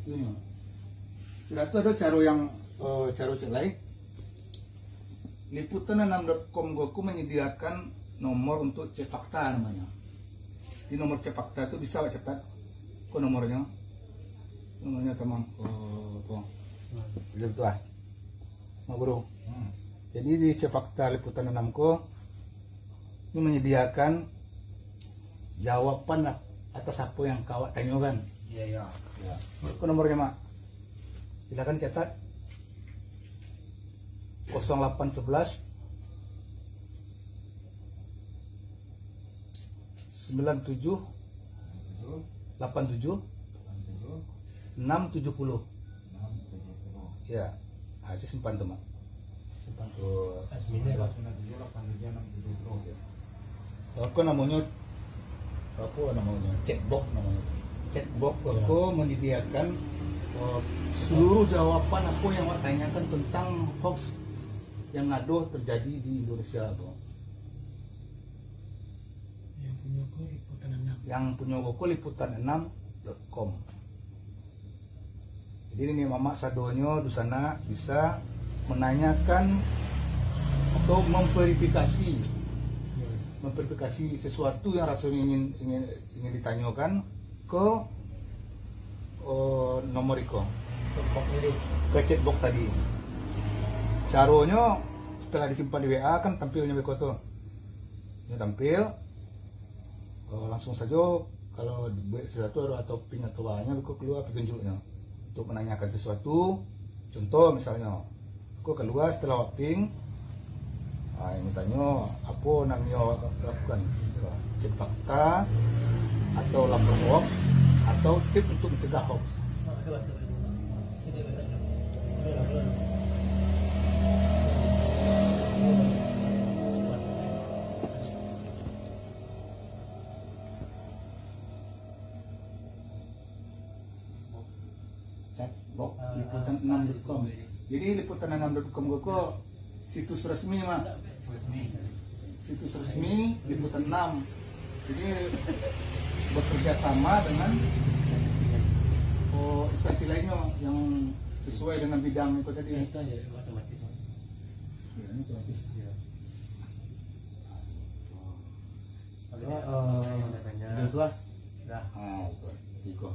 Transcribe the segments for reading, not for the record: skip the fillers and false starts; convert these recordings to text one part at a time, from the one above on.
itunya. Sudah itu ada cara cek lain. Liputan6.com Goku menyediakan nomor untuk cek fakta namanya. Di nomor cek fakta itu bisa catat ke nomornya teman. Gitu ah. Mau bro. Jadi di cek fakta Liputan 6ko ini menyediakan jawaban atas apa yang kau tanyakan. Iya. Ke nomornya mak. Silakan catat 0811 97 87 670. Ya, itu simpan tuh mak. Simpan tuh. Apa namanya? Chatbox namanya. Chatbox itu menyediakan seluruh jawaban apa yang mau tanyakan tentang hoax yang ngaduh terjadi di Indonesia, bro. Yang punya Goku Liputan6.com. Jadi ini mama sadonyo di sana bisa menanyakan atau memverifikasi sesuatu yang rasanya ingin ditanyakan ke nomor itu, ke chatbox tadi. Caranya setelah disimpan di WA kan tampilnya begitu. Ini tampil. Langsung saja kalau sesuatu atau pin atau banyak aku keluar petunjuknya untuk menanyakan sesuatu. Contoh misalnya aku keluar setelah ping, ini tanya apa namanya lakukan cek fakta atau lapor hoax atau tips untuk mencegah hoax. Chatbox Liputan6.com. Jadi Liputan6.com itu situs resmi mah. Situs resmi Liputan 6. Jadi bekerja sama dengan instansi lainnya yang sesuai dengan bidang itu tadi. Itu aja otomatis. Ya, ini otomatis. Ya. Itu lah. Itu.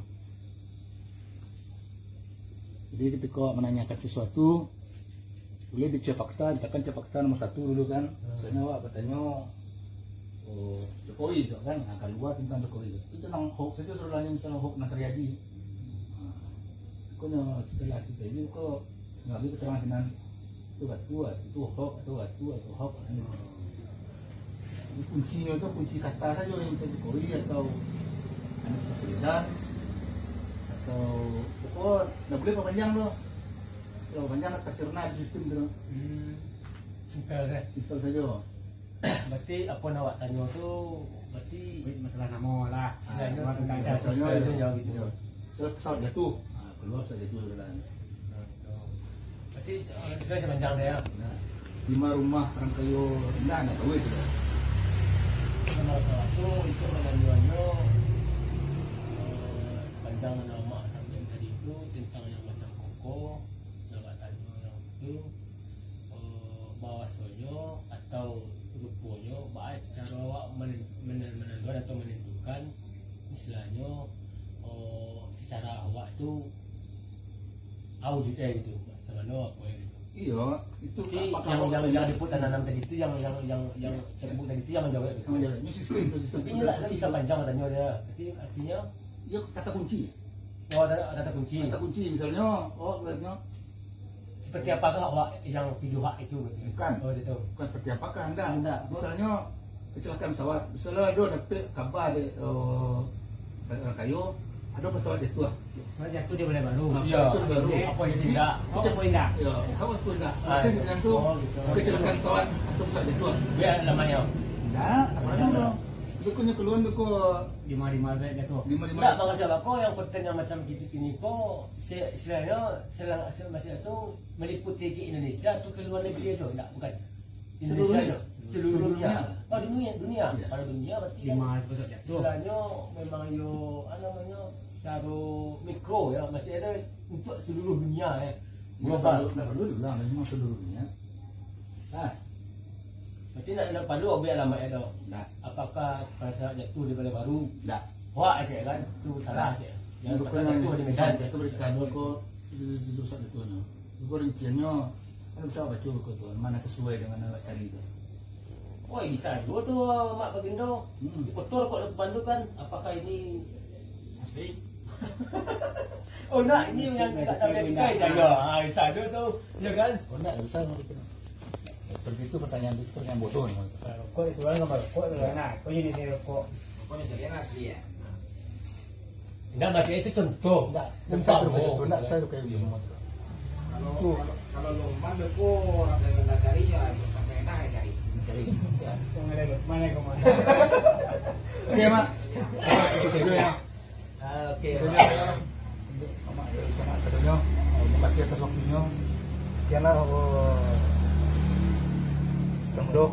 Jadi ketika menanyakan sesuatu boleh dicek fakta, ditekan cek fakta nomor 1 dulu kan. Misalnya wah katanya Jokowi itu kan akan luar tentang Jokowi itu tentang hoax saja soalnya misalnya hoax yang terjadi. Pokoknya setelah kita ini kok lagi keterangan dengan itu hoax. Ini kuncinya itu kunci kata saja yang bisa Jokowi atau Anies Baswedan atau pokok nggak boleh panjang loh. Kalau panjang tercerna di sistem itu. Simpel saja. Berarti apa nawak tanya tuh berarti masalah nama lah. Misalnya itu ya gitu. Pesawat jatuh. Keluar pesawat jatuh jalan. Berarti itu aja panjang deh ya. 5 rumah Rangkayo rendah nggak tahu itu. Nomor 1 itu menanyaannya panjang nama sampai tadi itu tentang yang macam koko, nama tanya yang itu bawasnya atau rupanya baik cara awak menentukan atau menentukan istilahnya secara awak itu audit gitu macam mana apa ya gitu. Iya, itu yang Liputan 6 tadi itu yang cekbuk tadi itu yang menjawab gitu. Ini sistem. Tapi ini lah bisa panjang katanya dia. Jadi artinya ya kata kunci. oh ada kata kunci. Kata kunci misalnya lihatnya Seperti apakah awak yang video hak itu gitu? Bukan. Oh itu. Bukan seperti apakah Anda. Misalnya kecelakaan pesawat. Misalnya ada dapat kabar di Rangkayo ada pesawat jatuh. Sebenarnya jatuh dia boleh baru. Iya. Itu baru. Apa yang tidak? Apa yang tidak? Ya, kamu itu enggak. Maksudnya dengan itu kecelakaan pesawat atau pesawat jatuh. Dia namanya. Enggak, namanya dong. Itu punya keluhan itu kok 5 jatuh. 5. Enggak, kalau salah kok yang konten yang macam gitu ini kok istilahnya masih itu meliputi ke Indonesia atau ke luar negeri itu? Enggak, bukan. Indonesia aja. Seluruh dunia. Oh, dunia. Iya. Kalau dunia berarti 5 jatuh. istilahnya memang yo namanya secara mikro ya, masih ada untuk seluruh dunia ya. Global. Global. Nggak perlu juga, memang seluruhnya. Nah, Berarti nak perlu ambil alamat ya dok. nggak, Apakah pada saat jatuh di Balai Baru, nggak. wah aja kan, itu salah aja. Yang Itu pada kan jatuh di Medan. itu berikan kok itu dosa itu no. Itu rinciannya kan bisa baca buku tuh, mana sesuai dengan awak cari itu. Wah bisa juga tuh Mak Bagindo. Betul kok depan tu kan, apakah ini Asli. oh nak ini yang tak tahu dia suka jaga. Ah bisa tu tu, ya kan? Oh enggak, bisa gitu. Seperti itu pertanyaan bodoh nih. Rokok itu kan gambar rokok itu kan. Nah, kok jadi ini rokok? Pokoknya jadi asli ya. Enggak masih itu contoh. Enggak, Umpama. itu enggak saya kayak gitu. Kalau lomban beku orang yang tak cari ya, pakai enak ya cari. Cari. Yang ada mana ke mana? Oke, Mak. Itu saja ya. Oke. Itu saja. Mak, sama saudanya. Terima kasih atas waktunya. Kiana oh. Tunggu.